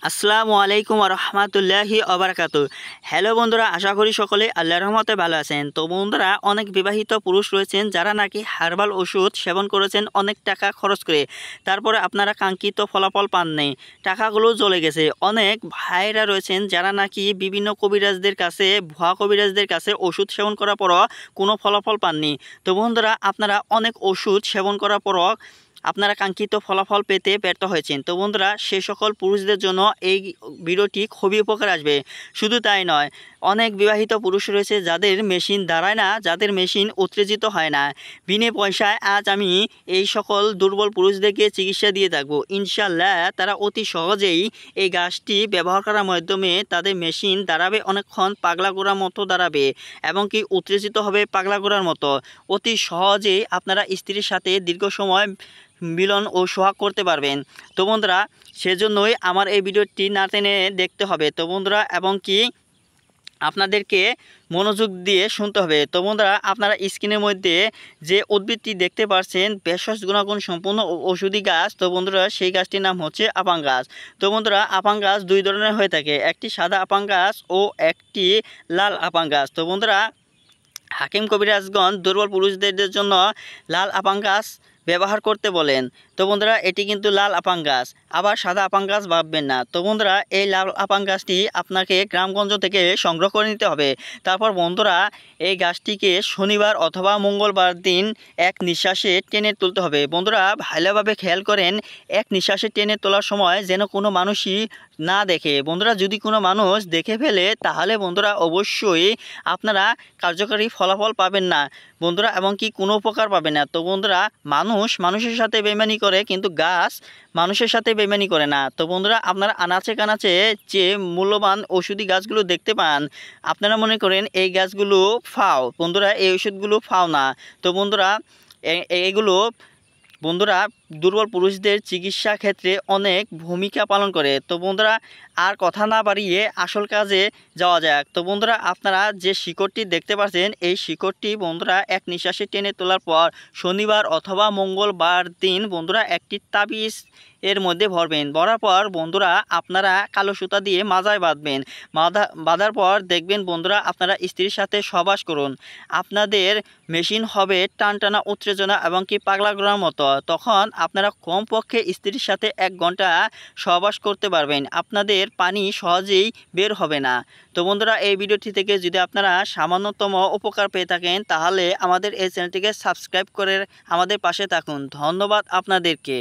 আসসালামু আলাইকুম রহমতুল্লাহি অবরাকাতু। হ্যালো বন্ধুরা, আশা করি সকলে আল্লাহর রহমতে ভালো আছেন। তো বন্ধুরা, অনেক বিবাহিত পুরুষ রয়েছেন যারা নাকি হার্বাল ওষুধ সেবন করেছেন অনেক টাকা খরচ করে, তারপরে আপনারা কাঙ্ক্ষিত ফলাফল পাননি, টাকাগুলো চলে গেছে। অনেক ভাইরা রয়েছেন যারা নাকি বিভিন্ন কবিরাজদের কাছে, ভুয়া কবিরাজদের কাছে ওষুধ সেবন করার পরও কোনো ফলাফল পাননি। তো বন্ধুরা, আপনারা অনেক ওষুধ সেবন করার পরও আপনারা কাঙ্ক্ষিত ফলাফল পেতে ব্যর্থ হয়েছেন। তো বন্ধুরা, সে সকল পুরুষদের জন্য এই ভিডিওটি খুবই উপকার আসবে। শুধু তাই নয়, অনেক বিবাহিত পুরুষ রয়েছে যাদের মেশিন দাঁড়ায় না, যাদের মেশিন উত্তেজিত হয় না। বিনে পয়সায় আজ আমি এই সকল দুর্বল পুরুষদেরকে চিকিৎসা দিয়ে থাকবো। ইনশাল্লাহ তারা অতি সহজেই এই গাছটি ব্যবহার করার মাধ্যমে তাদের মেশিন দাঁড়াবে, অনেকক্ষণ পাগলা গোড়ার মতো দাঁড়াবে এবং কি উত্তেজিত হবে পাগলা গোড়ার মতো। অতি সহজেই আপনারা স্ত্রীর সাথে দীর্ঘ সময় মিলন ও সোহাগ করতে পারবেন। তো বন্ধুরা, সেজন্যই আমার এই ভিডিওটি না টেনে দেখতে হবে। তো বন্ধুরা, এবং কি আপনাদেরকে মনোযোগ দিয়ে শুনতে হবে। তো বন্ধুরা, আপনারা স্ক্রিনের মধ্যে যে উদ্ভিদটি দেখতে পাচ্ছেন, ভেষজ গুণাগুণ সম্পূর্ণ ঔষধি গাছ। তো বন্ধুরা, সেই গাছটির নাম হচ্ছে আপাং গাছ। তো বন্ধুরা, আপাং গাছ দুই ধরনের হয়ে থাকে, একটি সাদা আপাং গাছ ও একটি লাল আপাং গাছ। তো বন্ধুরা, হাকিম কবিরাজগণ দুর্বল পুরুষদের জন্য লাল আপাং গাছ ব্যবহার করতে বলেন। তো বন্ধুরা, এটি কিন্তু লাল আপাং গাছ, আবার সাদা আপাং গাছ ভাববেন না। তো বন্ধুরা, এই লাল আপাং গাছটি আপনাকে গ্রামগঞ্জ থেকে সংগ্রহ করে নিতে হবে। তারপর বন্ধুরা, এই গাছটিকে শনিবার অথবা মঙ্গলবার দিন এক নিঃশ্বাসে টেনে তুলতে হবে। বন্ধুরা, ভালোভাবে খেয়াল করেন, এক নিঃশ্বাসে টেনে তোলার সময় যেন কোনো মানুষই না দেখে। বন্ধুরা, যদি কোনো মানুষ দেখে ফেলে তাহলে বন্ধুরা অবশ্যই আপনারা কার্যকরী ফলাফল পাবেন না বন্ধুরা, এবং কি কোনো উপকার পাবেন না। তো বন্ধুরা, মানুষের সাথে বেইমানি করে, কিন্তু গাছ মানুষের সাথে বেইমানি করে না। তো বন্ধুরা, আপনারা আনাচে কানাচে যে মূল্যবান ওষুধি গাছগুলো দেখতে পান, আপনারা মনে করেন এই গাছগুলো ফাও। বন্ধুরা, এই ওষুধগুলো ফাও না। তো বন্ধুরা, এগুলো বন্ধুরা দুর্বল পুরুষদের চিকিৎসা ক্ষেত্রে অনেক ভূমিকা পালন করে। তো বন্ধুরা, আর কথা না বাড়িয়ে আসল কাজে যাওয়া যাক। তো বন্ধুরা, আপনারা যে শিকড়টি দেখতে পাচ্ছেন, এই শিকড়টি বন্ধুরা এক নিঃশ্বাসে টেনে তোলার পর শনিবার অথবা মঙ্গলবার দিন বন্ধুরা একটি তাবিজ এর মধ্যে ভরবেন। ভরার পর বন্ধুরা আপনারা কালো সুতা দিয়ে মাজায় বাঁধবেন। বাঁধার পর দেখবেন বন্ধুরা, আপনারা স্ত্রীর সাথে সহবাস করুন। আপনাদের মেশিন হবে টানটানা, উত্তেজনা এবং কি পাগলা গোড়ার মতো। তখন আপনারা কমপক্ষে স্ত্রীর সাথে 1 ঘন্টা সহবাস করতে পারবেন। আপনাদের পানি সহজেই বের হবে না। তো বন্ধুরা, এই ভিডিওটি থেকে যদি আপনারা সামান্যতম উপকার পেয়ে থাকেন, তাহলে আমাদের এই চ্যানেলটিকে সাবস্ক্রাইব করে আমাদের পাশে থাকুন। ধন্যবাদ আপনাদেরকে।